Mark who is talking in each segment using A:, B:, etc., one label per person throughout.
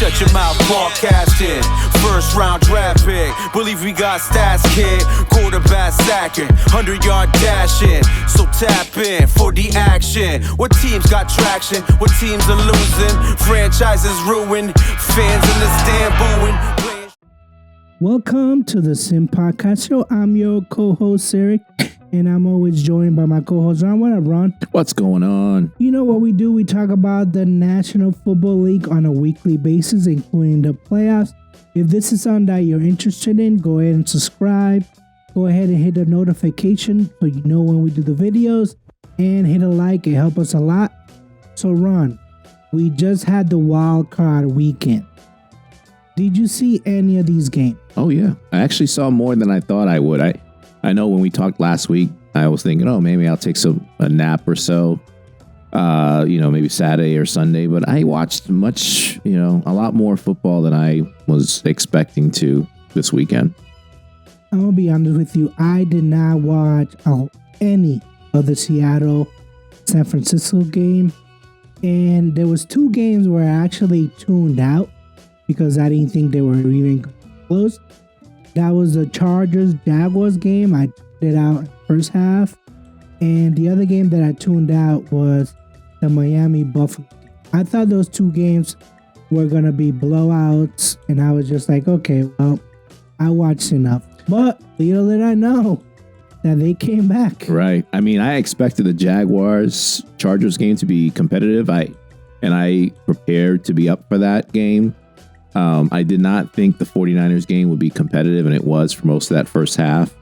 A: Shut your mouth, broadcasting. First round draft pick. Believe we got stats, kid. Quarterback sacking, 100-yard dashing. So tap in for the action. What teams got traction? What teams are losing? Franchises ruined. Fans in the stand booing.
B: Welcome to the SYM Podcast Show. I'm your co-host, Sirik, and I'm always joined by my co-host, Ron. What up, Ron?
C: What's going on?
B: You know what we do? We talk about the National Football League on a weekly basis, including the playoffs. If this is something that you're interested in, go ahead and subscribe. Go ahead and hit the notification so you know when we do the videos. And hit a like. It helps us a lot. So, Ron, we just had the Wildcard weekend. Did you see any of these games?
C: Oh, yeah. I actually saw more than I thought I would. I know when we talked last week, I was thinking, oh, maybe I'll take a nap or so, maybe Saturday or Sunday. But I watched a lot more football than I was expecting to this weekend.
B: I'm going to be honest with you. I did not watch any of the Seattle-San Francisco game. And there was two games where I actually tuned out because I didn't think they were even close. That was the Chargers-Jaguars game. I tuned it out in the first half. And the other game that I tuned out was the Miami-Buffalo game. I thought those two games were going to be blowouts. And I was just like, okay, well, I watched enough. But little did I know that they came back.
C: Right. I mean, I expected the Jaguars-Chargers game to be competitive. I prepared to be up for that game. I did not think the 49ers game would be competitive, and it was for most of that first half.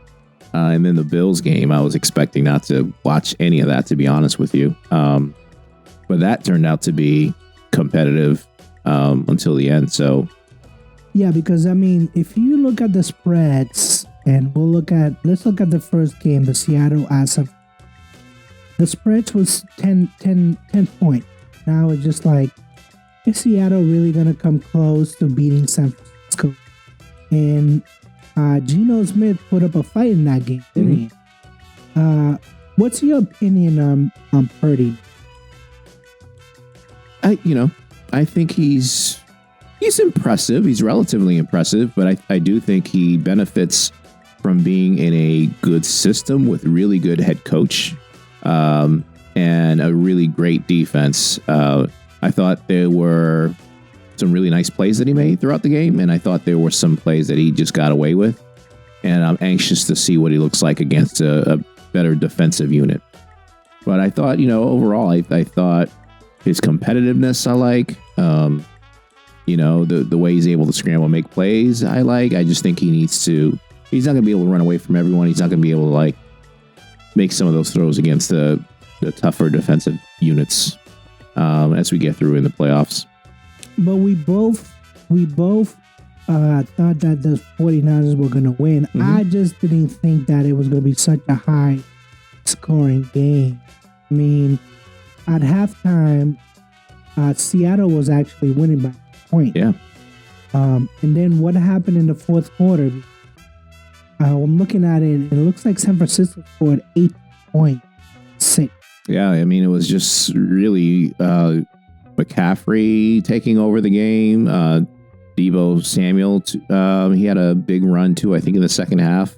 C: And then the Bills game, I was expecting not to watch any of that, to be honest with you. But that turned out to be competitive until the end. So,
B: yeah, because, I mean, if you look at the spreads, and let's look at the first game, the Seattle Asa. The spreads was 10 points. Now it's just like, is Seattle really going to come close to beating San Francisco? And Geno Smith put up a fight in that game, didn't he? What's your opinion on Purdy?
C: I think he's impressive. He's relatively impressive, but I do think he benefits from being in a good system with really good head coach and a really great defense. I thought there were some really nice plays that he made throughout the game, and I thought there were some plays that he just got away with. And I'm anxious to see what he looks like against a better defensive unit. But I thought, overall, I thought his competitiveness I like. The way he's able to scramble and make plays, I like. I just think he's not going to be able to run away from everyone. He's not going to be able to make some of those throws against the tougher defensive units as we get through in the playoffs.
B: But we both thought that the 49ers were going to win. Mm-hmm. I just didn't think that it was going to be such a high scoring game. I mean, at halftime, Seattle was actually winning by a point. Yeah. And then what happened in the fourth quarter? I'm looking at it. It looks like San Francisco scored 8.6.
C: Yeah, I mean, it was just really McCaffrey taking over the game. Deebo Samuel, he had a big run too, I think, in the second half.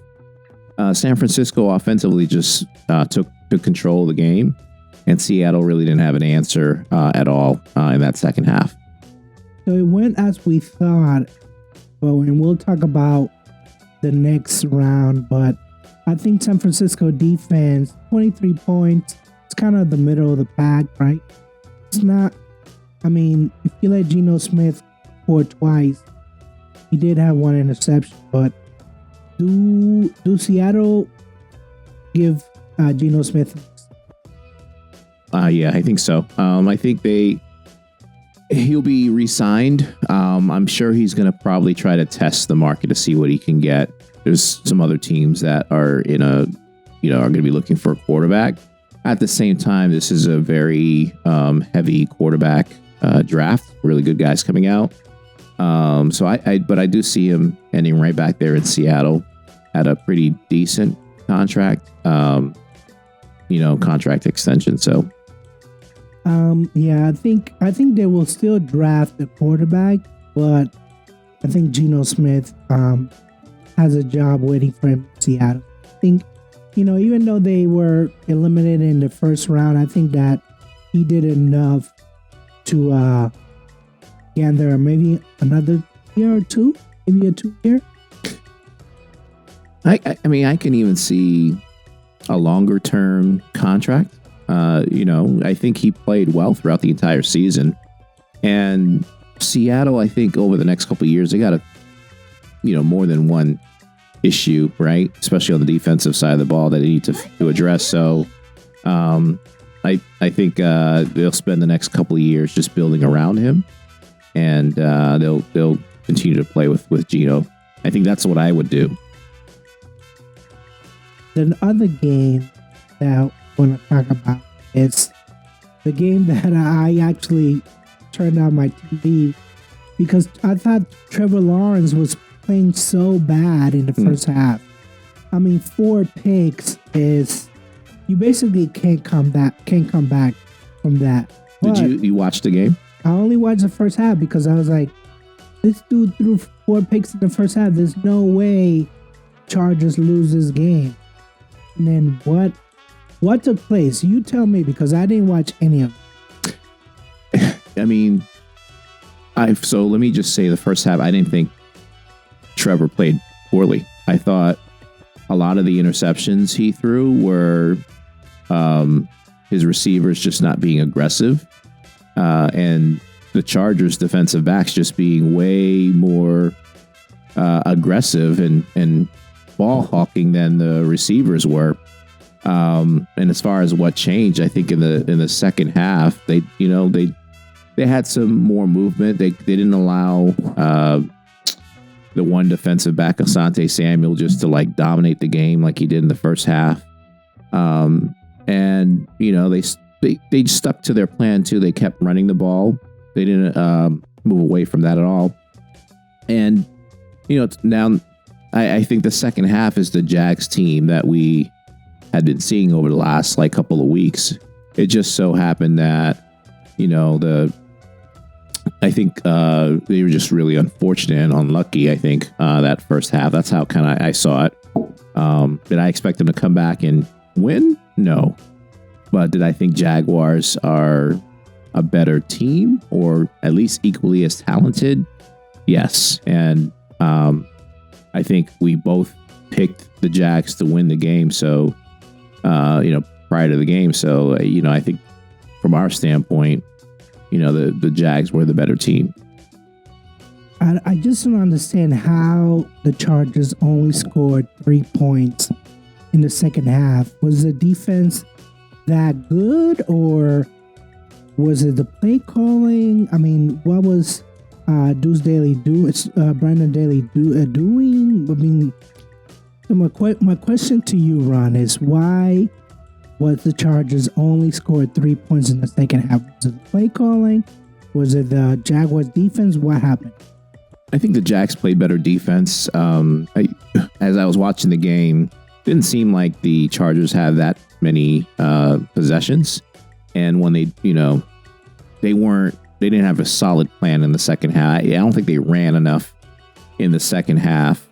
C: San Francisco offensively just took control of the game, and Seattle really didn't have an answer at all in that second half.
B: So it went as we thought, and we'll talk about the next round, but I think San Francisco defense, 23 points, it's kind of the middle of the pack, right? It's not, I mean, if you let Geno Smith score twice, he did have one interception, but do Seattle give Geno Smith?
C: Yeah, I think so. I think he'll be re-signed. I'm sure he's going to probably try to test the market to see what he can get. There's some other teams that are are going to be looking for a quarterback. At the same time, this is a very heavy quarterback draft. Really good guys coming out. But I do see him ending right back there in Seattle at a pretty decent contract, contract extension. So,
B: I think they will still draft a quarterback, but I think Geno Smith has a job waiting for him in Seattle. I think, even though they were eliminated in the first round, I think that he did enough to get there maybe another year or two, maybe a 2 year.
C: I mean, I can even see a longer term contract. I think he played well throughout the entire season. And Seattle, I think over the next couple of years, they got more than one issue, right? Especially on the defensive side of the ball that they need to address. So I think they'll spend the next couple of years just building around him, and they'll continue to play with Geno. I think that's what I would do.
B: The other game that I want to talk about is the game that I actually turned on my TV because I thought Trevor Lawrence was playing so bad in the first half. I mean, 4 picks is you basically can't come back from that. But
C: Did you watch the game?
B: I only watched the first half because I was like, this dude threw 4 picks in the first half. There's no way Chargers lose this game. And then what took place? You tell me because I didn't watch any of it.
C: I mean, so let me just say the first half, I didn't think Trevor played poorly. I thought a lot of the interceptions he threw were his receivers just not being aggressive, and the Chargers defensive backs just being way more aggressive and ball hawking than the receivers were. And as far as what changed, I think in the second half, they had some more movement. They didn't allow the one defensive back, Asante Samuel, just to dominate the game like he did in the first half. And they stuck to their plan too. They kept running the ball. They didn't move away from that at all. And now I think the second half is the Jags team that we had been seeing over the last couple of weeks. It just so happened that I think they were just really unfortunate and unlucky. I think that first half. That's how kind of I saw it. Did I expect them to come back and win? No. But did I think Jaguars are a better team or at least equally as talented? Yes. And I think we both picked the Jags to win the game. So, prior to the game. So, I think from our standpoint, the Jags were the better team.
B: I just don't understand how the Chargers only scored 3 points in the second half. Was the defense that good, or was it the play calling? I mean, what was Deuce Daly Brandon Daly doing? I mean, so my question to you, Ron, is why was the Chargers only scored 3 points in the second half? Was it the play calling? Was it the Jaguars defense? What happened?
C: I think the Jags played better defense. As I was watching the game, it didn't seem like the Chargers had that many possessions. And when they didn't have a solid plan in the second half. I don't think they ran enough in the second half.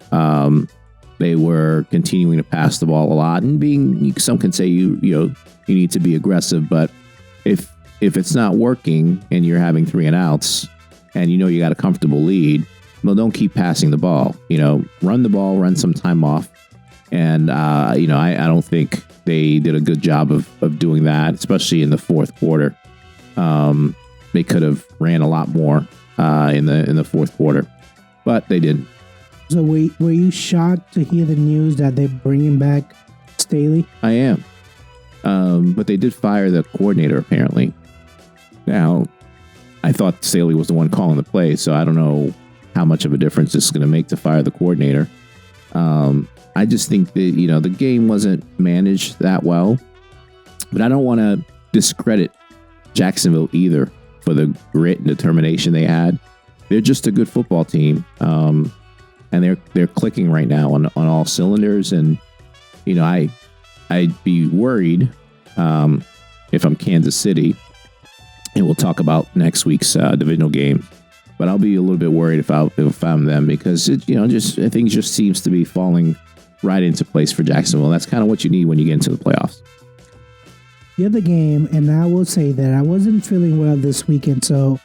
C: They were continuing to pass the ball a lot and some can say you need to be aggressive, but if it's not working and you're having 3 and outs and you got a comfortable lead, well, don't keep passing the ball. Run the ball, run some time off. And I don't think they did a good job of doing that, especially in the fourth quarter. They could have ran a lot more in the fourth quarter, but they didn't.
B: So were you shocked to hear the news that they're bringing back Staley?
C: I am. But they did fire the coordinator, apparently. Now, I thought Staley was the one calling the play, so I don't know how much of a difference it's going to make to fire the coordinator. I just think that, the game wasn't managed that well. But I don't want to discredit Jacksonville either for the grit and determination they had. They're just a good football team. And they're clicking right now on all cylinders. And, I'd be worried if I'm Kansas City, and we'll talk about next week's divisional game. But I'll be a little bit worried if I'm them because it, I think it just seems to be falling right into place for Jacksonville. That's kind of what you need when you get into the playoffs.
B: The other game, and I will say that I wasn't feeling well this weekend, so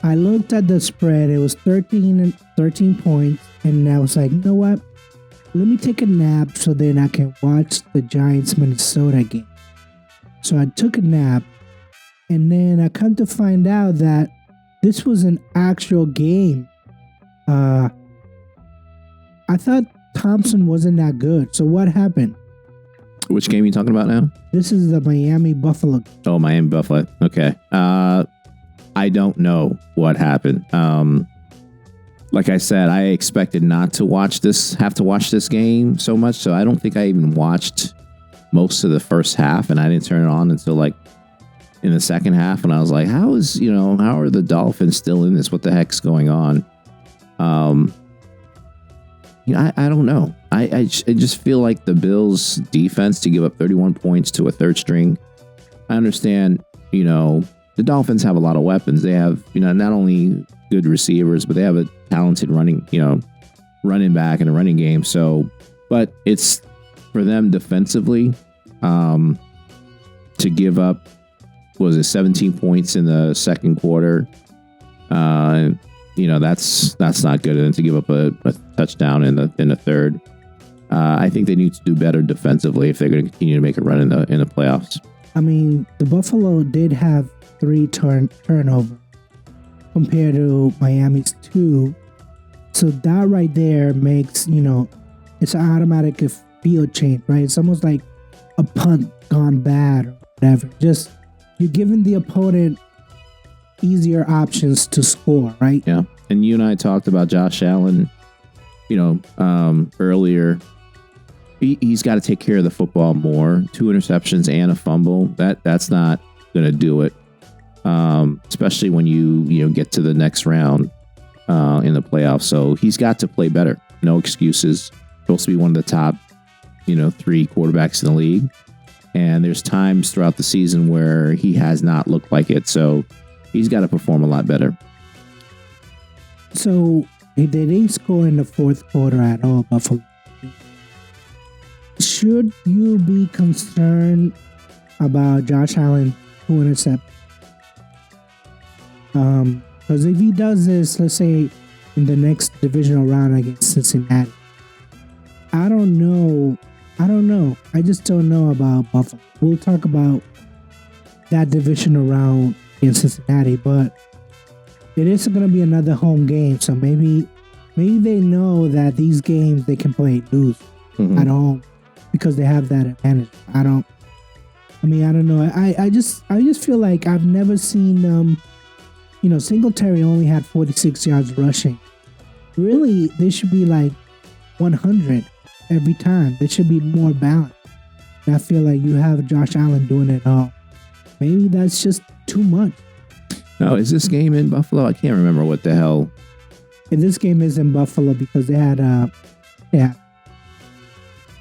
B: I looked at the spread. It was 13 points, and I was like, you know what? Let me take a nap so then I can watch the Giants-Minnesota game. So I took a nap, and then I come to find out that this was an actual game. I thought Thompson wasn't that good. So what happened?
C: Which game are you talking about now?
B: This is the Miami-Buffalo.
C: Oh, Miami-Buffalo. Okay. I don't know what happened. Like I said, I expected not to have to watch this game so much. So I don't think I even watched most of the first half, and I didn't turn it on until like in the second half, and I was like, how are the Dolphins still in this? What the heck's going on? I don't know. I just feel like the Bills defense to give up 31 points to a third string. I understand, the Dolphins have a lot of weapons. They have, not only good receivers, but they have a talented running back in the running game. So, but it's for them defensively, to give up, was it 17 points in the second quarter? That's not good. And to give up a touchdown in the third, I think they need to do better defensively if they're going to continue to make a run in the playoffs.
B: I mean, the Buffalo did have 3 turnovers compared to Miami's 2. So that right there makes, it's an automatic field change, right? It's almost like a punt gone bad or whatever. Just you're giving the opponent easier options to score, right?
C: Yeah. And you and I talked about Josh Allen, earlier. He's got to take care of the football more. 2 interceptions and a fumble. That's not going to do it. Especially when you get to the next round in the playoffs. So he's got to play better. No excuses. Supposed to be one of the top, 3 quarterbacks in the league. And there's times throughout the season where he has not looked like it. So he's got to perform a lot better.
B: So they didn't score in the fourth quarter at all, Buffalo. Should you be concerned about Josh Allen 2 interceptions? Because if he does this, let's say in the next divisional round against Cincinnati, I don't know. I just don't know about Buffalo. We'll talk about that divisional round in Cincinnati, but it is going to be another home game. So maybe they know that these games they can play lose at home because they have that advantage. I don't know. I just feel like I've never seen them. Singletary only had 46 yards rushing. Really, they should be like 100 every time. They should be more balanced. And I feel like you have Josh Allen doing it all. Maybe that's just too much.
C: No, is this game in Buffalo? I can't remember what the hell.
B: And this game is in Buffalo because they had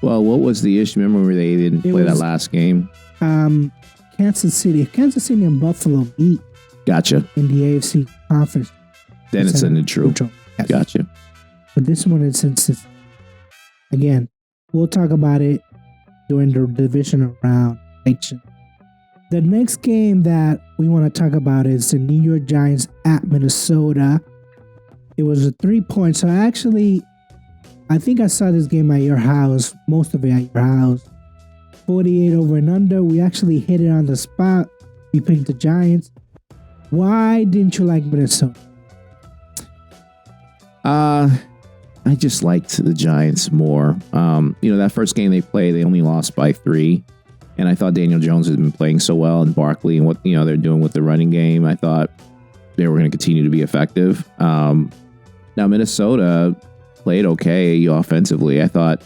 C: Well, what was the issue? Remember where they didn't play that last game?
B: Kansas City. If Kansas City and Buffalo meet.
C: Gotcha.
B: In the AFC conference.
C: Then it's a neutral. Yes. Gotcha.
B: But this one is Cincinnati. Again, we'll talk about it during the divisional round. The next game that we want to talk about is the New York Giants at Minnesota. It was a 3-point. So I think I saw this game at your house, most of it at your house. 48 over and under. We actually hit it on the spot. We picked the Giants. Why didn't you like Minnesota?
C: I just liked the Giants more. That first game they played, they only lost by 3. And I thought Daniel Jones had been playing so well, and Barkley and what they're doing with the running game. I thought they were going to continue to be effective. Now Minnesota played okay offensively. I thought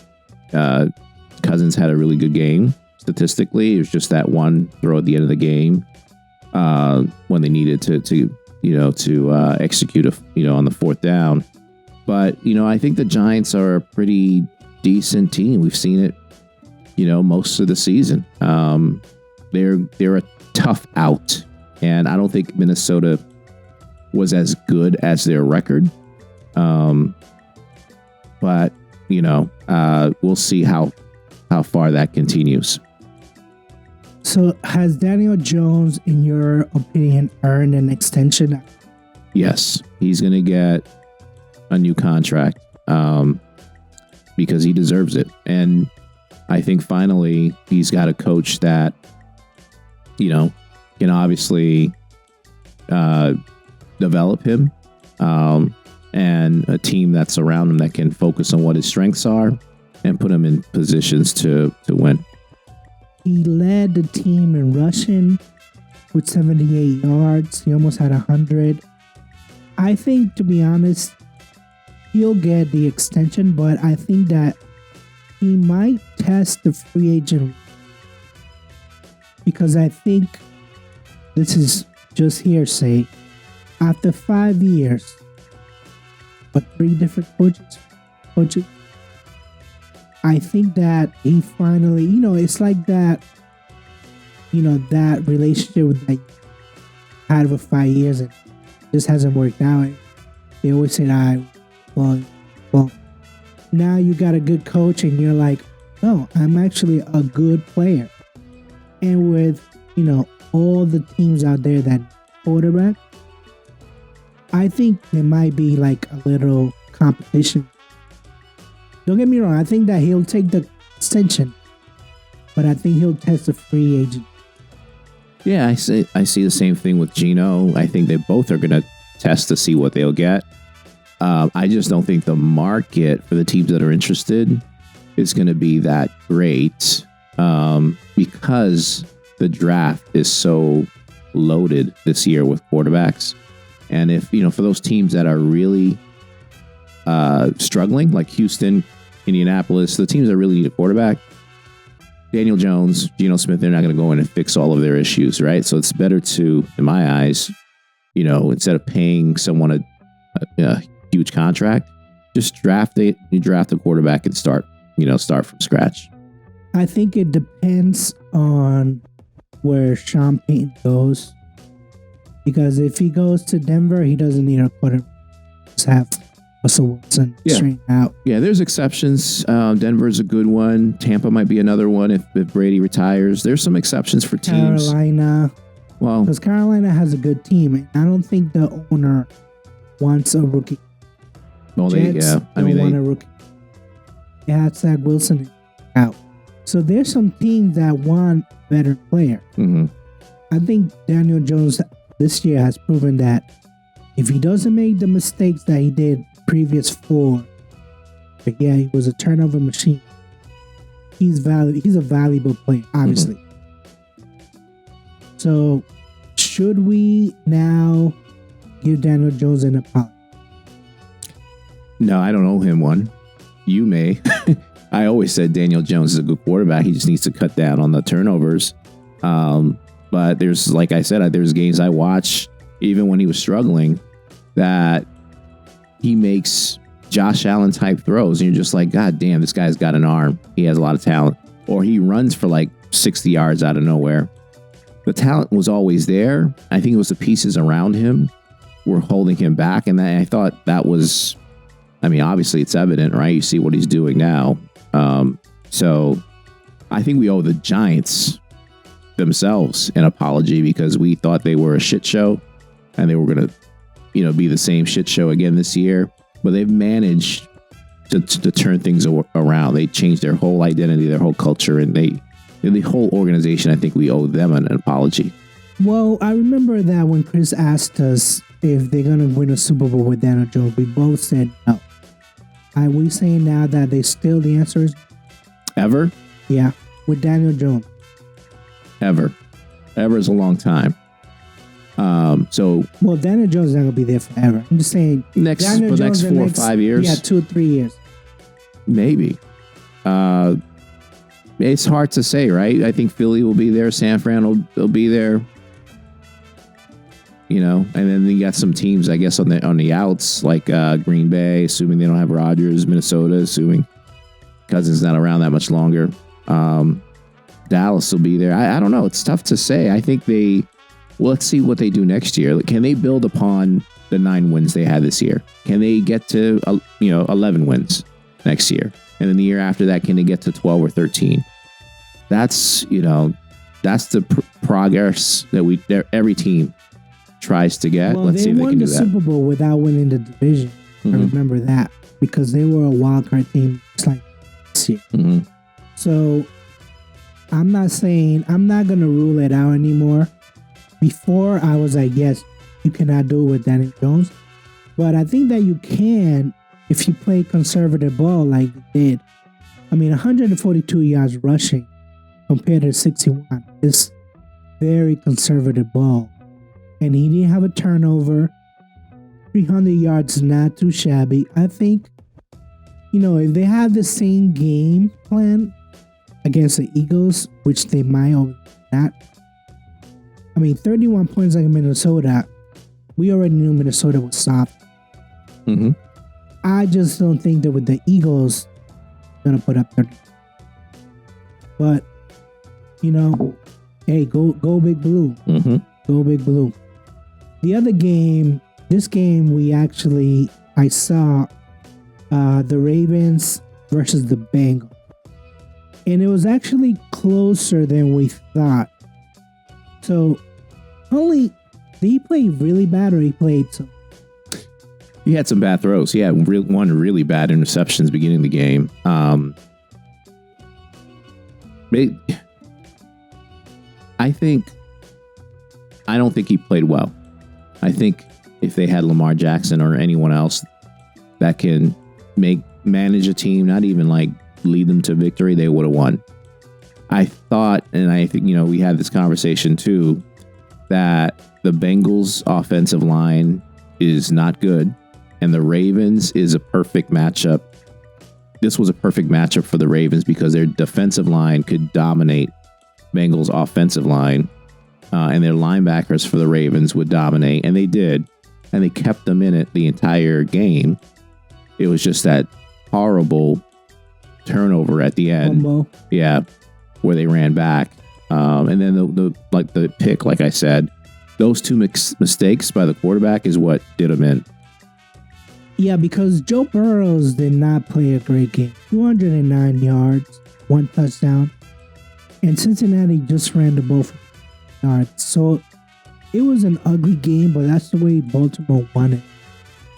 C: Cousins had a really good game statistically. It was just that one throw at the end of the game when they needed to execute on the 4th down. But I think the Giants are a pretty decent team. We've seen it most of the season. They're a tough out, and I don't think Minnesota was as good as their record. But we'll see how far that continues.
B: So has Daniel Jones, in your opinion, earned an extension?
C: Yes, he's going to get a new contract because he deserves it. And I think finally he's got a coach that, can obviously develop him, and a team that's around him that can focus on what his strengths are and put him in positions to win.
B: He led the team in rushing with 78 yards. He almost had 100. I think, to be honest, he'll get the extension, but I think that he might test the free agent, because I think, this is just hearsay, after 5 years, but 3 different coaches, I think that he finally, it's like that, that relationship that you had for 5 years and just hasn't worked out. They always say, well, now you got a good coach and you're like, no, I'm actually a good player. And with, all the teams out there that quarterback, I think there might be like a little competition. Don't get me wrong. I think that he'll take the extension, but I think he'll test the free agent.
C: Yeah, I see the same thing with Geno. I think they both are going to test to see what they'll get. I just don't think the market for the teams that are interested is going to be that great, because the draft is so loaded this year with quarterbacks. And if, for those teams that are really struggling, like Houston, Indianapolis, the teams that really need a quarterback, Daniel Jones, Geno Smith, they're not going to go in and fix all of their issues, right? So it's better to, in my eyes, instead of paying someone a huge contract, just draft a quarterback and start from scratch.
B: I think it depends on where Sean Payton goes, because if he goes to Denver, he doesn't need a quarterback. Just have Russell Wilson straighten out. Yeah,
C: there's exceptions. Denver's a good one. Tampa might be another one if Brady retires. There's some exceptions for teams.
B: Carolina.
C: Well,
B: because Carolina has a good team, and I don't think the owner wants a rookie.
C: Well,
B: Jets don't want a rookie. They had Zach Wilson out. So there's some teams that want better player.
C: Mm-hmm.
B: I think Daniel Jones this year has proven that if he doesn't make the mistakes that he did previous 4, he was a turnover machine. He's a valuable player, obviously. Mm-hmm. So should we now give Daniel Jones an apology?
C: No, I don't owe him one. You may. I always said Daniel Jones is a good quarterback. He just needs to cut down on the turnovers. But there's, like I said, there's games I watch, even when he was struggling, that he makes Josh Allen type throws. And you're just like, God damn, this guy's got an arm. He has a lot of talent. Or he runs for like 60 yards out of nowhere. The talent was always there. I think it was the pieces around him were holding him back. And I thought that was, obviously it's evident, right? You see what he's doing now. So I think we owe the Giants themselves an apology, because we thought they were a shit show and they were going to, be the same shit show again this year. But they've managed to turn things around. They changed their whole identity, their whole culture, and the whole organization. I think we owe them an apology.
B: Well, I remember that when Chris asked us if they're going to win a Super Bowl with Daniel Jones, we both said no. Are we saying now that the answer is
C: ever?
B: Yeah, with Daniel Jones.
C: Ever is a long time.
B: Well, Daniel Jones is not gonna be there forever. I'm just saying
C: next 4 or 5 years.
B: Yeah, 2 or 3 years.
C: Maybe. It's hard to say, right? I think Philly will be there. San Fran will be there. And then you got some teams, I guess, on the outs, like Green Bay, assuming they don't have Rodgers, Minnesota, assuming Cousins not around that much longer. Dallas will be there. I don't know. It's tough to say. I think Well, let's see what they do next year. Can they build upon the 9 wins they had this year? Can they get to 11 wins next year? And then the year after that, can they get to 12 or 13? That's the progress that every team tries to get.
B: Well,
C: Let's see if they can do
B: the
C: that.
B: Super Bowl without winning the division. I remember that because they were a wildcard team just like this year. So I'm not going to rule it out anymore. Before I was like, yes, you cannot do it with Daniel Jones. But I think that you can if you play conservative ball like they did. I mean, 142 yards rushing compared to 61 is very conservative ball. And he didn't have a turnover. 300 yards is not too shabby. I think, if they had the same game plan against the Eagles, which they might or not. I mean, 31 points like Minnesota. We already knew Minnesota was soft. I just don't think that with the Eagles, going to put up 30. But, hey, go Big Blue. Go Big Blue. The other game, this game I saw the Ravens versus the Bengals. And it was actually closer than we thought. So, did he play really bad or he played so?
C: He had some bad throws. He had one really bad interceptions beginning of the game. I don't think he played well. I think if they had Lamar Jackson or anyone else that can manage a team, not even like lead them to victory, they would have won. I thought, and I think, we had this conversation too, that the Bengals offensive line is not good and the Ravens is a perfect matchup. This was a perfect matchup for the Ravens because their defensive line could dominate Bengals offensive line, and their linebackers for the Ravens would dominate, and they did, and they kept them in it the entire game. It was just that horrible turnover at the end.
B: Combo.
C: Yeah, where they ran back. And then the pick, like I said, those two mistakes by the quarterback is what did them in.
B: Yeah, because Joe Burrows did not play a great game. 209 yards, 1 touchdown. And Cincinnati just ran the ball for yards. So it was an ugly game, but that's the way Baltimore won it.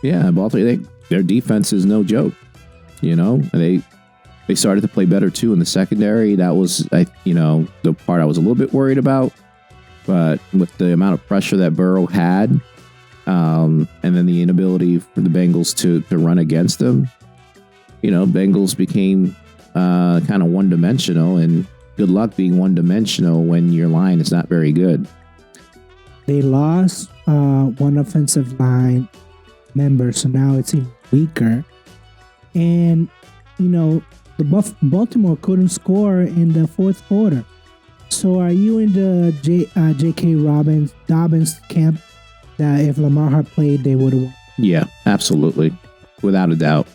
C: Yeah, Baltimore, their defense is no joke. They started to play better too in the secondary. That was, the part I was a little bit worried about. But with the amount of pressure that Burrow had, and then the inability for the Bengals to run against them, Bengals became kind of one-dimensional, and good luck being one-dimensional when your line is not very good.
B: They lost one offensive line member, so now it's even weaker. And, the Baltimore couldn't score in the fourth quarter. So are you in the J.K. Dobbins camp that if Lamar had played, they would have won?
C: Yeah, absolutely. Without a doubt.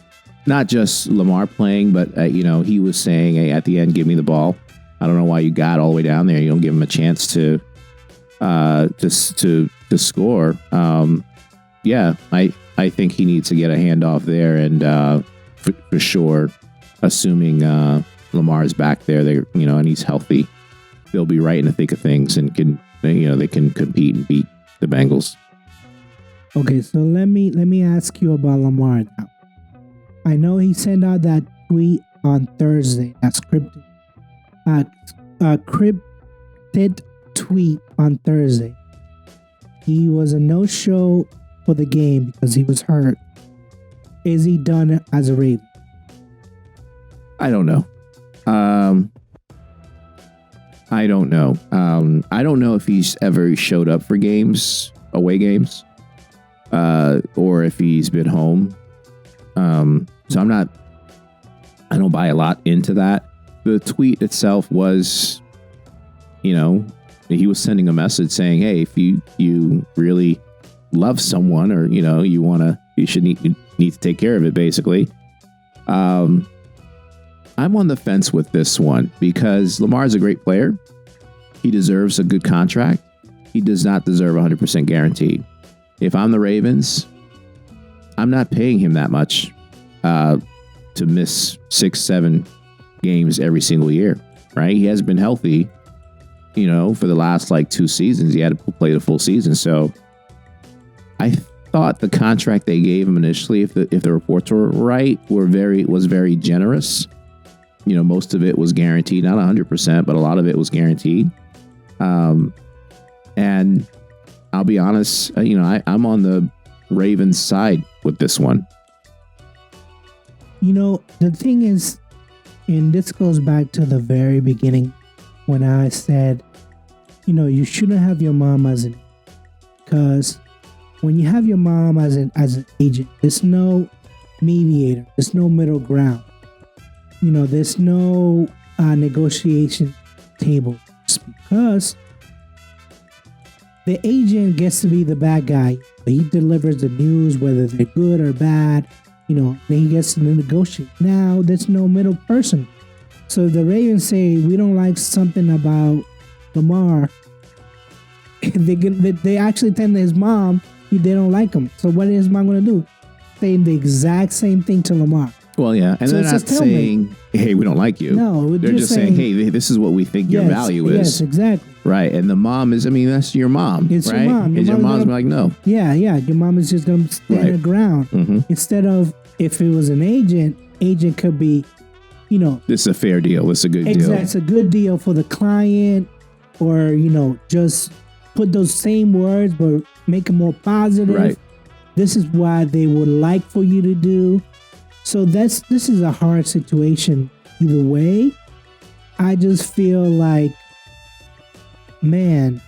C: Not just Lamar playing, but, he was saying, hey, at the end, give me the ball. I don't know why you got all the way down there. You don't give him a chance to score. Yeah, I think he needs to get a handoff there, and for sure, assuming Lamar's back there, and he's healthy, they'll be right in the thick of things and they can compete and beat the Bengals.
B: Okay, so let me ask you about Lamar now. I know he sent out that tweet on Thursday. That's scripted. Cryptid tweet on Thursday. He was a no-show for the game because he was hurt. Is he done as a Raven?
C: I don't know. I don't know. I don't know if he's ever showed up for away games, or if he's been home. So I don't buy a lot into that. The tweet itself was, he was sending a message saying, hey, if you really love someone, or, you should need to take care of it, basically. I'm on the fence with this one because Lamar's a great player. He deserves a good contract. he does not deserve 100% guaranteed. If I'm the Ravens, I'm not paying him that much to miss 6-7 games every single year, right? He hasn't been healthy, for the last 2 seasons. He had to play the full season. So I thought the contract they gave him initially, if the reports were right, was very generous. Most of it was guaranteed, not 100%, but a lot of it was guaranteed. And I'll be honest, I'm on the Ravens side with this one.
B: The thing is, and this goes back to the very beginning when I said, you shouldn't have your mom as an, because when you have your mom as an agent, there's no mediator, there's no middle ground. There's no negotiation table, just because the agent gets to be the bad guy. He delivers the news, whether they're good or bad. Then he gets to negotiate. Now there's no middle person. So if the Ravens say we don't like something about Lamar, they actually tell his mom they don't like him. So what is his mom going to do? Saying the exact same thing to Lamar.
C: Well, yeah, and so they're not saying, "Hey, we don't like you."
B: No,
C: they're just saying, "Hey, this is what we think your value is."
B: Yes, exactly.
C: Right, and the mom is, that's your mom.
B: It's
C: right?
B: your mom.
C: Your mom's like, "No."
B: Yeah, your mom is just going to stand her ground.
C: Mm-hmm.
B: Instead of, if it was an agent could be,
C: this is a fair deal. This is a good deal.
B: It's a good deal for the client, or just put those same words but make it more positive.
C: Right.
B: This is why they would like for you to do. So this is a hard situation either way. I just feel like, man,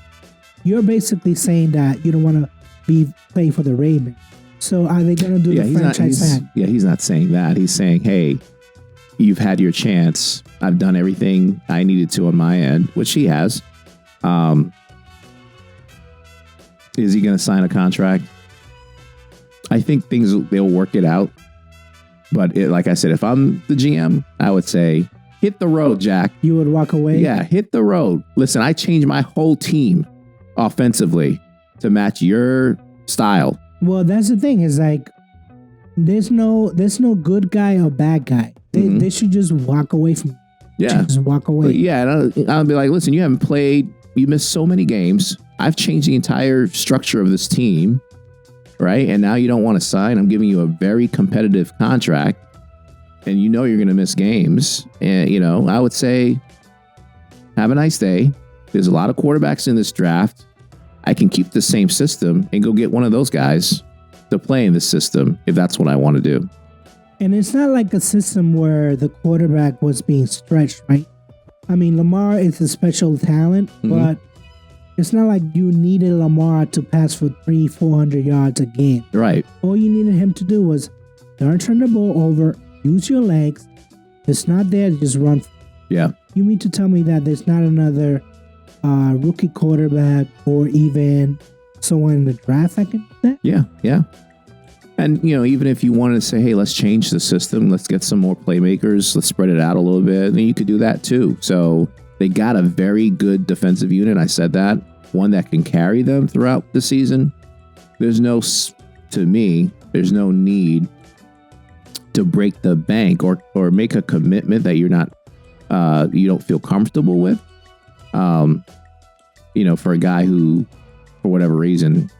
B: you're basically saying that you don't want to play for the Ravens. So are they going to do the franchise tag?
C: Yeah, he's not saying that. He's saying, hey, you've had your chance. I've done everything I needed to on my end, which he has. Is he going to sign a contract? I think they'll work it out. But like I said, if I'm the GM, I would say, hit the road, Jack.
B: You would walk away?
C: Yeah, hit the road. Listen, I changed my whole team offensively to match your style.
B: Well, that's the thing. Is there's no good guy or bad guy. They should just walk away from it.
C: Yeah.
B: Just walk away.
C: But yeah, and I'll be like, listen, you haven't played. You missed so many games. I've changed the entire structure of this team. Right? And now you don't want to sign. I'm giving you a very competitive contract. And you're going to miss games. And, I would say, have a nice day. There's a lot of quarterbacks in this draft. I can keep the same system and go get one of those guys to play in this system if that's what I want to do.
B: And it's not like a system where the quarterback was being stretched, right? I mean, Lamar is a special talent, but it's not like you needed Lamar to pass for 300-400 yards a game.
C: Right.
B: All you needed him to do was don't turn the ball over, use your legs. It's not there to just run.
C: Yeah.
B: You mean to tell me that there's not another rookie quarterback or even someone in the draft that can do that?
C: Yeah. And, even if you wanted to say, hey, let's change the system, let's get some more playmakers, let's spread it out a little bit, then you could do that too. So they got a very good defensive unit. I said that. One that can carry them throughout the season. There's no need to break the bank or make a commitment that you don't feel comfortable with. For a guy who, for whatever reason,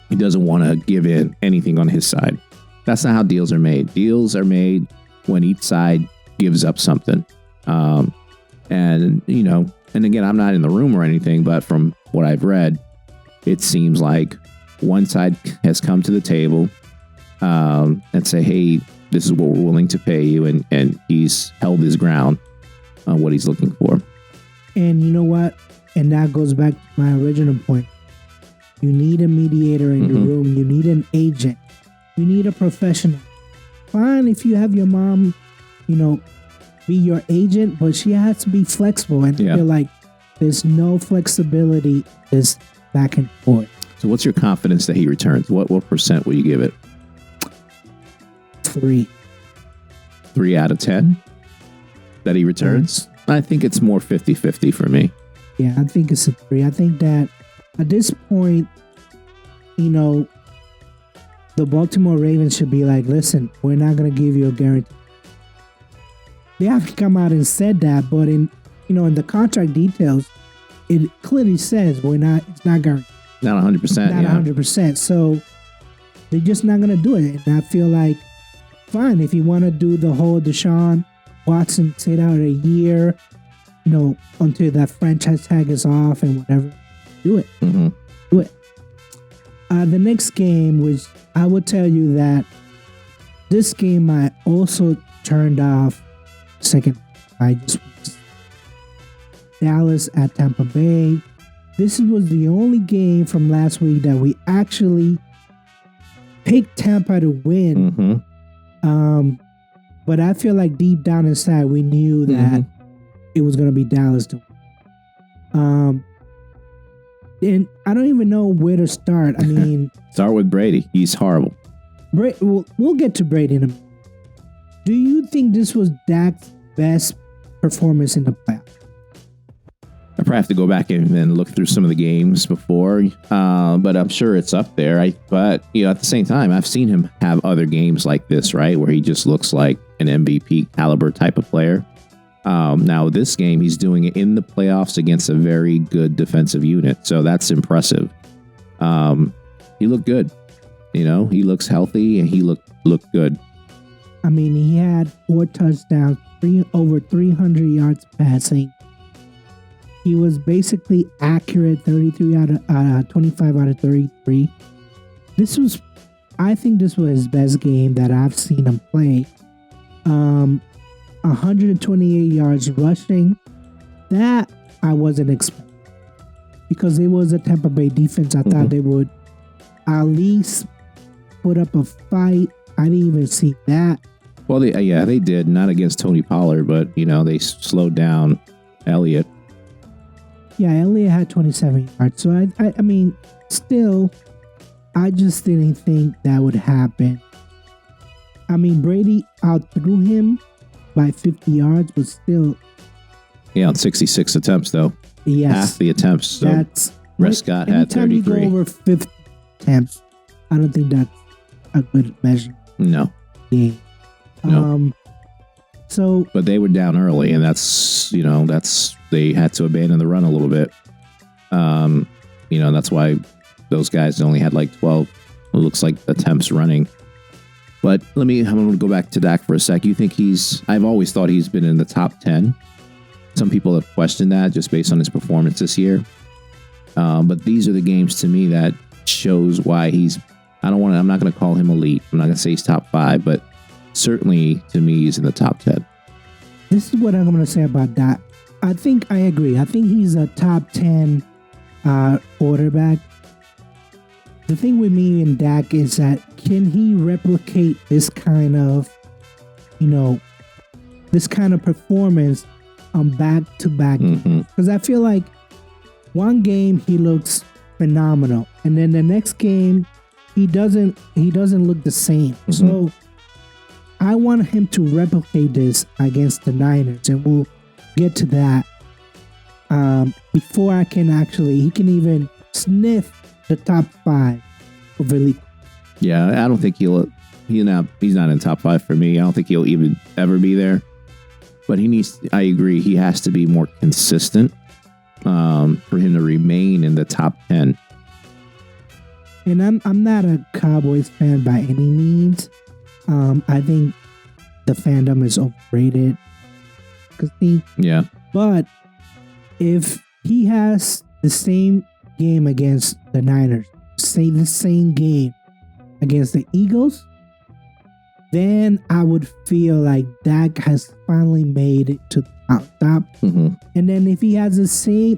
C: he doesn't want to give in anything on his side. That's not how deals are made. Deals are made when each side gives up something. And again, I'm not in the room or anything, but from what I've read, it seems like one side has come to the table and say, hey, this is what we're willing to pay you. And he's held his ground on what he's looking for.
B: And you know what? And that goes back to my original point. You need a mediator in your room. You need an agent. You need a professional. Fine if you have your mom, be your agent, but she has to be flexible. And I feel like there's no flexibility this back and forth.
C: So what's your confidence that he returns? What percent will you give it?
B: 3.
C: 3 out of 10 that he returns? I think it's more 50-50 for me.
B: Yeah, I think it's a 3. I think that at this point, you know, the Baltimore Ravens should be like, listen, we're not going to give you a guarantee. They haven't come out and said that, but in the contract details, it clearly says it's not guaranteed.
C: Not 100%.
B: Not 100%. So they're just not going to do it. And I feel like, fine, if you want to do the whole Deshaun Watson sit out a year, until that franchise tag is off and whatever, do it.
C: Mm-hmm.
B: Do it. The next game, which I would tell you that this game I also turned off second. I just Dallas at Tampa Bay. This was the only game from last week that we actually picked Tampa to win.
C: Mm-hmm.
B: But I feel like deep down inside we knew that it was going to be Dallas to win. And I don't even know where to start. I mean,
C: start with Brady. He's horrible.
B: We'll get to Brady in a minute. Do you think this was Dak's best performance in the playoffs?
C: I probably have to go back and then look through some of the games before, but I'm sure it's up there. But at the same time, I've seen him have other games like this, right, where he just looks like an MVP caliber type of player. Now, this game, he's doing it in the playoffs against a very good defensive unit, so that's impressive. He looked good. He looks healthy, and he looked good.
B: I mean, he had 4 touchdowns, over 300 yards passing. He was basically accurate, 33 out of 25 out of 33. I think this was his best game that I've seen him play. 128 yards rushing. That I wasn't expecting, because it was a Tampa Bay defense. I thought they would at least put up a fight. I didn't even see that.
C: Well, they did. Not against Tony Pollard, but, they slowed down Elliott.
B: Yeah, Elliott had 27 yards. So, I mean, still, I just didn't think that would happen. I mean, Brady outthrew him by 50 yards, but still.
C: Yeah, on 66 attempts, though.
B: Yes.
C: Half the attempts. So
B: that's
C: Prescott had 33.
B: Anytime you go over 50 attempts, I don't think that's a good measure.
C: No.
B: Yeah.
C: No.
B: So,
C: but they were down early, and that's they had to abandon the run a little bit. That's why those guys only had like 12. It looks like attempts running. But I'm going to go back to Dak for a sec. You think I've always thought he's been in the top 10. Some people have questioned that just based on his performance this year. But these are the games to me that shows why I'm not going to call him elite. I'm not going to say he's top 5, but certainly to me he's in the top 10.
B: This is what I'm going to say about Dak. I think I agree. I think he's a top 10 quarterback. The thing with me and Dak is that can he replicate this kind of, performance on back-to-back? Because I feel like one game he looks phenomenal, and then the next game he doesn't look the same. So I want him to replicate this against the Niners, and we'll get to that before he can even sniff the top 5 of elite.
C: Yeah, I don't think he's not in top 5 for me. I don't think he'll even ever be there. But I agree, he has to be more consistent for him to remain in the top 10.
B: And I'm not a Cowboys fan by any means. I think the fandom is overrated. But if he has the same game against the Niners, say the same game against the Eagles, then I would feel like Dak has finally made it to the top. And then if he has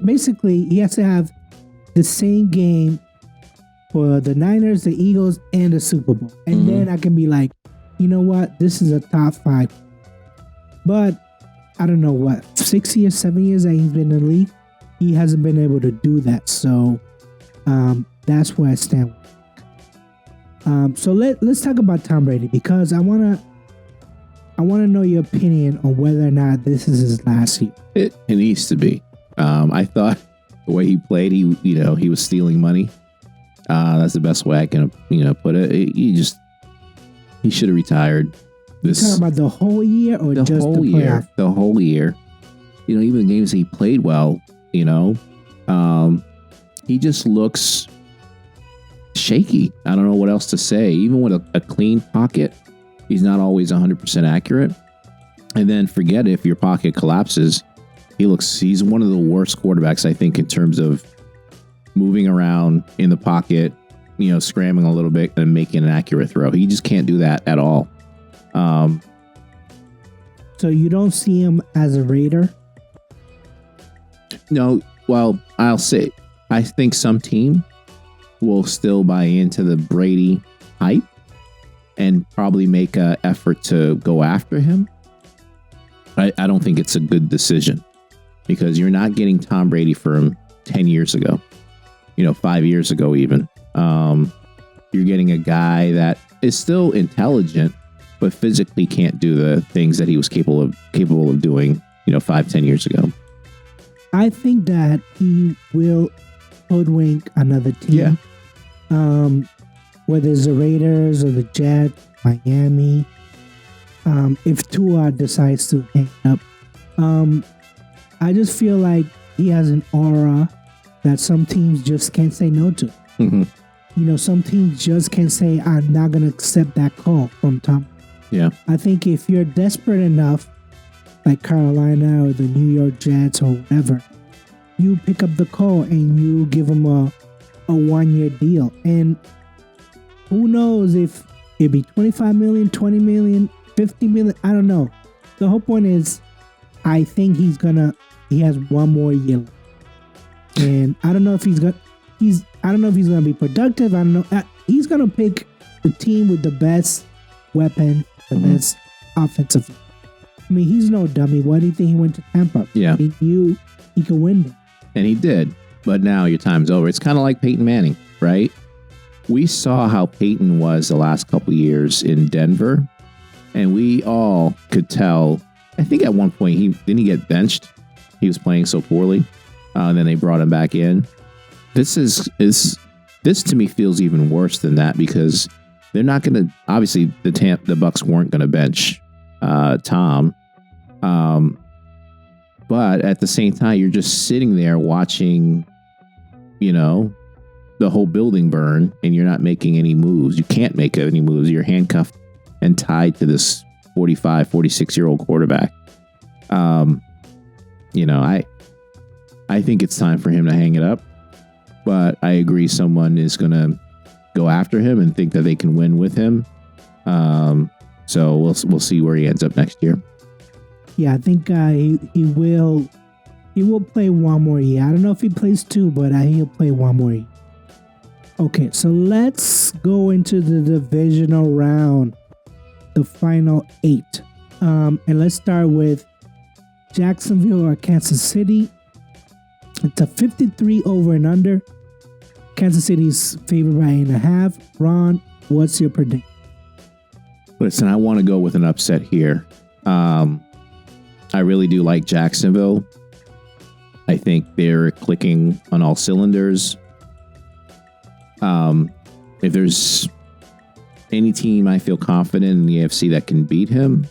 B: basically he has to have the same game for the Niners, the Eagles, and the Super Bowl. And then I can be like, you know what? This is a top 5. But I don't know 6 years, 7 years that he's been in the league, he hasn't been able to do that. So that's where I stand. So let's talk about Tom Brady, because I wanna know your opinion on whether or not this is his last year.
C: It needs to be. I thought The way he played, he was stealing money. That's the best way I can put it. He should have retired.
B: You talking about the whole year or just the playoff?
C: The whole year. Even the games he played well. He just looks shaky. I don't know what else to say. Even with a clean pocket, he's not always 100% accurate. And then forget if your pocket collapses, he's one of the worst quarterbacks, I think, in terms of moving around in the pocket, scrambling a little bit and making an accurate throw. He just can't do that at all.
B: So you don't see him as a Raider?
C: No. Well, I'll say, I think some team will still buy into the Brady hype and probably make an effort to go after him. I don't think it's a good decision because you're not getting Tom Brady from 10 years ago, 5 years ago even. You're getting a guy that is still intelligent, but physically can't do the things that he was capable of doing, 5-10 years ago.
B: I think that he will hoodwink another team. Yeah. Whether it's the Raiders or the Jets, Miami. If Tua decides to hang up. I just feel like he has an aura that some teams just can't say no to. Mm-hmm. Some teams just can't say, I'm not going to accept that call from Tom.
C: Yeah. I
B: think if you're desperate enough, like Carolina or the New York Jets or whatever, you pick up the call and you give them a 1-year deal. And who knows if it'd be 25 million, 20 million, 50 million. I don't know. The whole point is, I think he has one more year. And I don't know if he's going to be productive. I don't know. He's going to pick the team with the best weapon, the best offensive. I mean, he's no dummy. Why do you think he went to Tampa?
C: Yeah.
B: He knew he could win them.
C: And he did. But now your time's over. It's kind of like Peyton Manning, right? We saw how Peyton was the last couple of years in Denver. And we all could tell. I think at one point, he get benched. He was playing so poorly. And then they brought him back in. This to me feels even worse than that because they're not going to, obviously the Bucks weren't going to bench Tom. But at the same time, you're just sitting there watching, the whole building burn and you're not making any moves. You can't make any moves. You're handcuffed and tied to this 45, 46-year-old quarterback. I think it's time for him to hang it up. But I agree someone is going to go after him and think that they can win with him. So we'll see where he ends up next year.
B: Yeah, I think he will play one more year. I don't know if he plays 2, but he'll play one more year. Okay, so let's go into the divisional round, the final 8. And let's start with Jacksonville or Kansas City. It's a 53 over and under. Kansas City's favored by 8.5. Ron, what's your prediction?
C: Listen, I want to go with an upset here. I really do like Jacksonville. I think they're clicking on all cylinders. If there's any team I feel confident in the AFC that can beat him,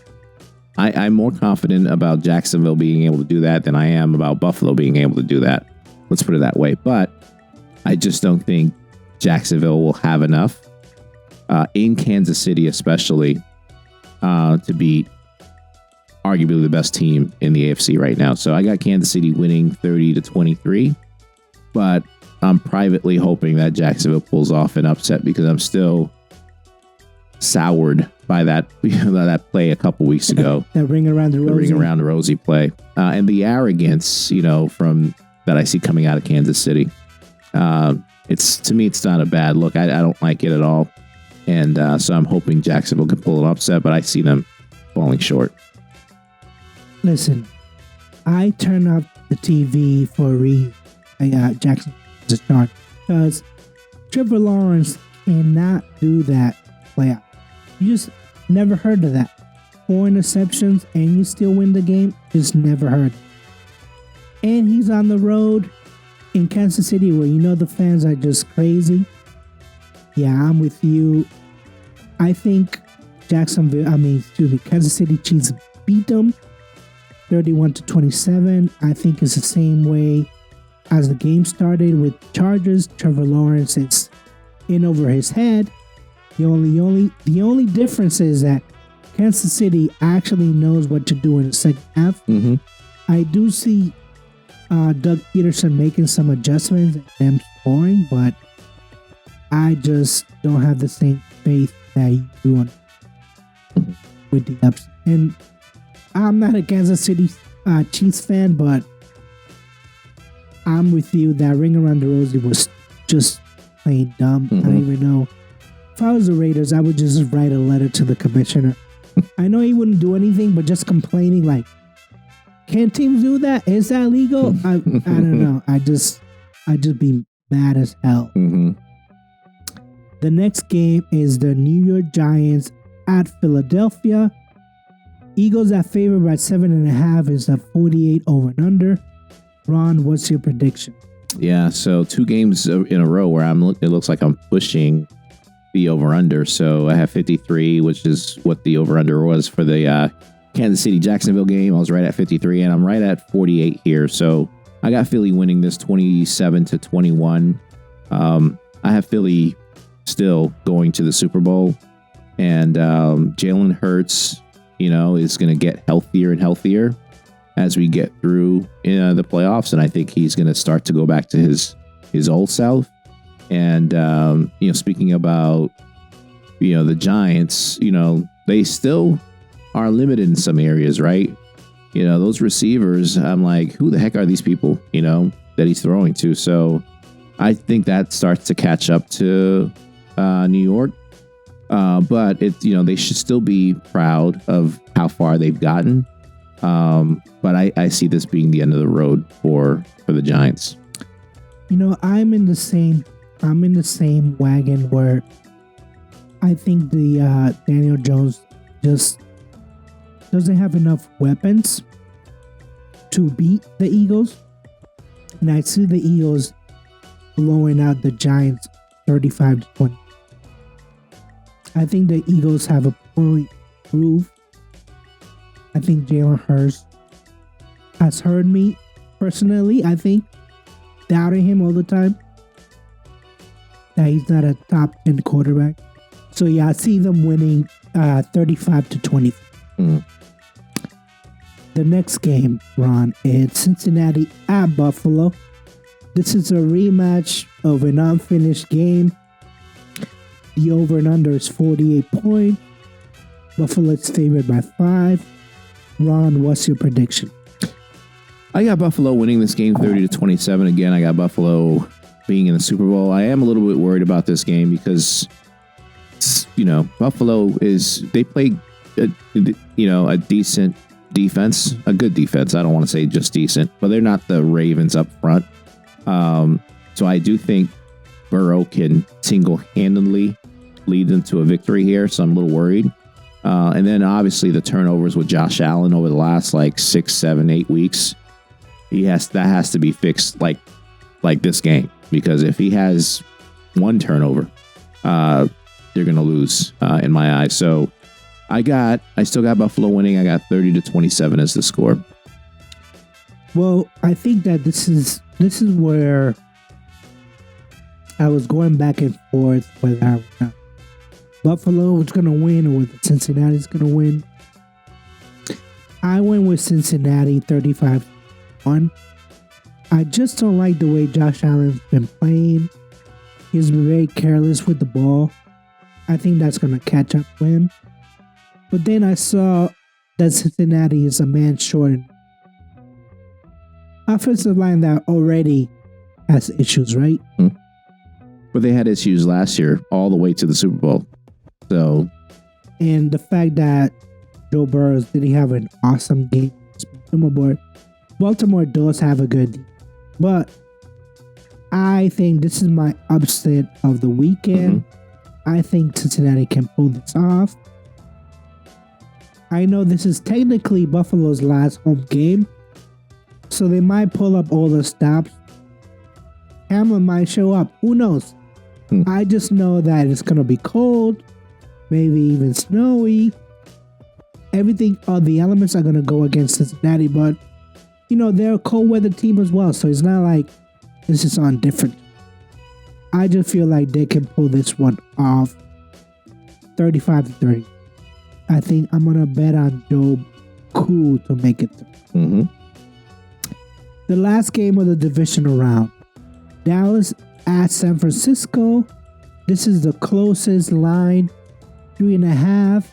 C: I'm more confident about Jacksonville being able to do that than I am about Buffalo being able to do that. Let's put it that way. But I just don't think Jacksonville will have enough in Kansas City, especially to beat arguably the best team in the AFC right now. So I got Kansas City winning 30-23, but I'm privately hoping that Jacksonville pulls off an upset because I'm still soured by that play a couple weeks ago.
B: That ring around the
C: rosy play, and the arrogance, from that I see coming out of Kansas City. It's not a bad look. I don't like it at all, and so I'm hoping Jacksonville can pull an upset, but I see them falling short.
B: Listen, I turn off the TV for a reason. Jackson to start because Trevor Lawrence cannot do that playoff. You just never heard of that. 4 interceptions and you still win the game. Just never heard. And he's on the road. in Kansas City, where the fans are just crazy. Yeah, I'm with you. I think Kansas City Chiefs beat them 31-27. I think it's the same way as the game started with Chargers. Trevor Lawrence is in over his head. The only difference is that Kansas City actually knows what to do in the second half.
C: Mm-hmm.
B: I do see Doug Peterson making some adjustments and them scoring, but I just don't have the same faith that you do with the ups. And I'm not a Kansas City Chiefs fan, but I'm with you. That ring around the rosy was just plain dumb.
C: Mm-hmm.
B: I don't even know. If I was the Raiders, I would just write a letter to the commissioner. I know he wouldn't do anything, but just complaining like, can teams do that? Is that legal? I don't know. I just be mad as hell.
C: Mm-hmm.
B: The next game is the New York Giants at Philadelphia. Eagles are favored by 7.5. Is a 48 over and under. Ron, what's your prediction?
C: Yeah, so 2 games in a row where it looks like I'm pushing the over-under. So I have 53, which is what the over-under was for the Kansas City-Jacksonville game. I was right at 53, and I'm right at 48 here. So I got Philly winning this 27-21. I have Philly still going to the Super Bowl, and Jalen Hurts, is going to get healthier and healthier as we get through the playoffs, and I think he's going to start to go back to his old self. And speaking about the Giants, they still are limited in some areas, right? Those receivers, I'm like, who the heck are these people, that he's throwing to? So I think that starts to catch up to New York. But they should still be proud of how far they've gotten. But I see this being the end of the road for the Giants.
B: I'm in the same wagon where I think the Daniel Jones just doesn't have enough weapons to beat the Eagles. And I see the Eagles blowing out the Giants 35-20. I think the Eagles have a point to prove. I think Jalen Hurts has heard me personally. I think doubting him all the time, that he's not a top 10 quarterback. So yeah, I see them winning 35-20. The next game, Ron, is Cincinnati at Buffalo. This is a rematch of an unfinished game. The over and under is 48 points. Buffalo is favored by 5. Ron, what's your prediction?
C: I got Buffalo winning this game 30-27. Again, I got Buffalo being in the Super Bowl. I am a little bit worried about this game because, Buffalo they play a decent defense, a good defense. I don't want to say just decent, but they're not the Ravens up front. So I do think Burrow can single-handedly lead them to a victory here. So I'm a little worried. And then obviously the turnovers with Josh Allen over the last 6, 7, 8 weeks. That has to be fixed like this game, because if he has one turnover, they're going to lose in my eyes. So I still got Buffalo winning. I got 30-27 as the score.
B: Well, I think that this is where I was going back and forth whether Buffalo was going to win or whether Cincinnati's going to win. I went with Cincinnati 35-1. I just don't like the way Josh Allen's been playing. He's been very careless with the ball. I think that's going to catch up with him. But then I saw that Cincinnati is a man short. Offensive line that already has issues, right?
C: But they had issues last year all the way to the Super Bowl. So,
B: and the fact that Joe Burrow didn't have an awesome game. Baltimore does have a good, but I think this is my upset of the weekend. I think Cincinnati can pull this off. I know this is technically Buffalo's last home game, so they might pull up all the stops Hamlin might show up. Who knows? I just know that it's going to be cold, maybe even snowy. Everything, all the elements are going to go against Cincinnati, but, they're a cold weather team as well, so it's not like this is on different. I just feel like they can pull this one off 35-30. I think I'm going to bet on Joe Cool to make it through. The last game of the divisional round. Dallas at San Francisco. This is the closest line. 3.5.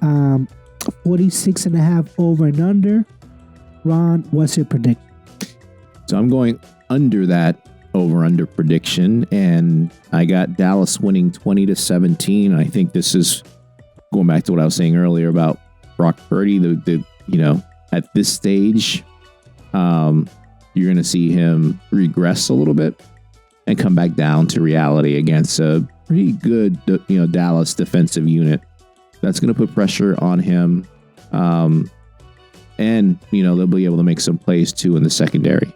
B: 46.5 over and under. Ron, what's your prediction?
C: So I'm going under that over-under prediction, and I got Dallas winning 20-17. I think this is going back to what I was saying earlier about Brock Purdy. At this stage, you're going to see him regress a little bit and come back down to reality against a pretty good, Dallas defensive unit. That's going to put pressure on him. And they'll be able to make some plays too in the secondary.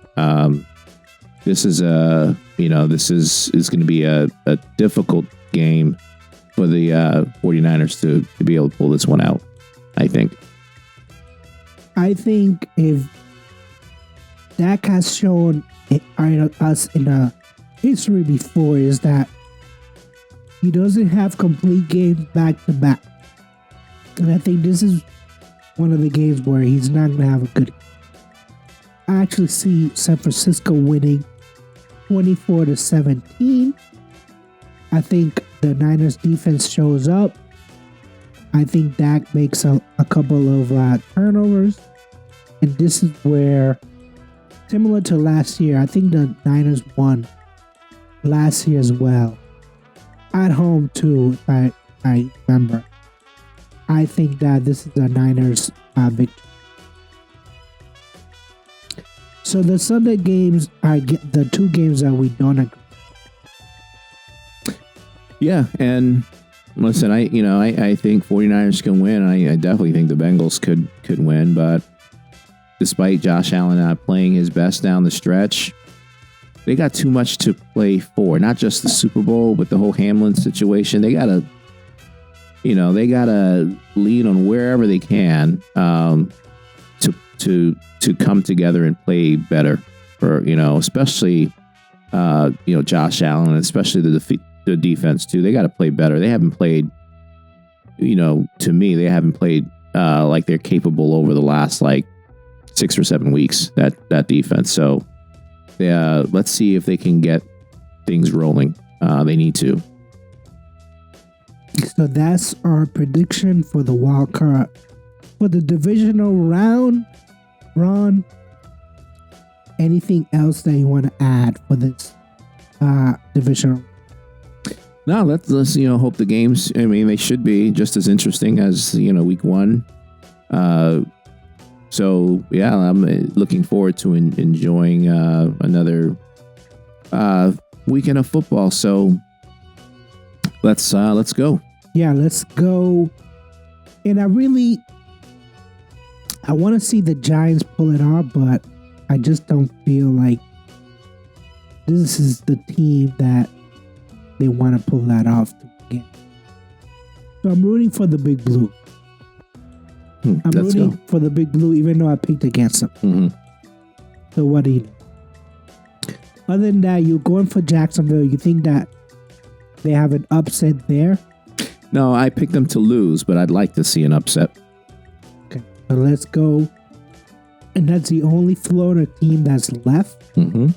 C: This is going to be a difficult game for the 49ers to be able to pull this one out, I think.
B: I think if Dak has shown us in a history before is that he doesn't have complete games back to back. And I think this is one of the games where he's not going to have a good game. I actually see San Francisco winning 24-17. I think the Niners defense shows up. I think Dak makes a couple of turnovers. And this is where, similar to last year, I think the Niners won last year as well. At home too, if I remember. I think that this is the Niners' victory. So the Sunday games are the two games that we don't agree.
C: Yeah, and listen, I think 49ers can win. I definitely think the Bengals could win, but despite Josh Allen not playing his best down the stretch, they got too much to play for. Not just the Super Bowl, but the whole Hamlin situation. They gotta lean on wherever they can to come together and play better. For especially Josh Allen, and especially the defense too. They got to play better. They haven't played. To me, they haven't played like they're capable over the last 6 or 7 weeks. That defense. So, let's see if they can get things rolling. They need to.
B: So that's our prediction for the wild card. For the divisional round, Ron, anything else that you want to add for this divisional?
C: No, let's hope the games. I mean, they should be just as interesting as week one. So yeah, I'm looking forward to enjoying another weekend of football. So let's go.
B: Yeah, let's go. And I want to see the Giants pull it off, but I just don't feel like this is the team that they want to pull that off again. So I'm rooting for the Big Blue. I'm rooting for the Big Blue, even though I picked against them.
C: Mm-hmm.
B: So what do you know? Other than that, you're going for Jacksonville. You think that they have an upset there?
C: No, I picked them to lose, but I'd like to see an upset.
B: Okay, so let's go. And that's the only Florida team that's left.
C: Mm-hmm.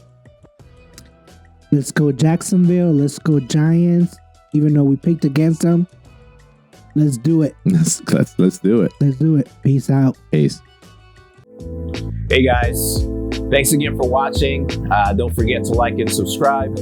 B: Let's go Jacksonville. Let's go Giants. Even though we picked against them, let's do it.
C: Let's do it.
B: Let's do it. Peace out.
C: Peace.
D: Hey guys, thanks again for watching. Don't forget to like and subscribe.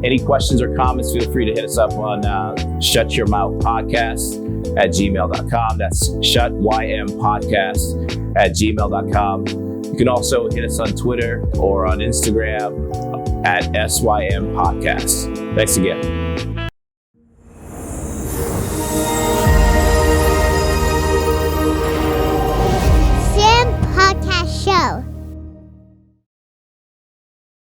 D: Any questions or comments, feel free to hit us up on shutyourmouthpodcast@gmail.com. That's shutympodcast@gmail.com. You can also hit us on Twitter or on Instagram at SYM Podcast. Thanks again.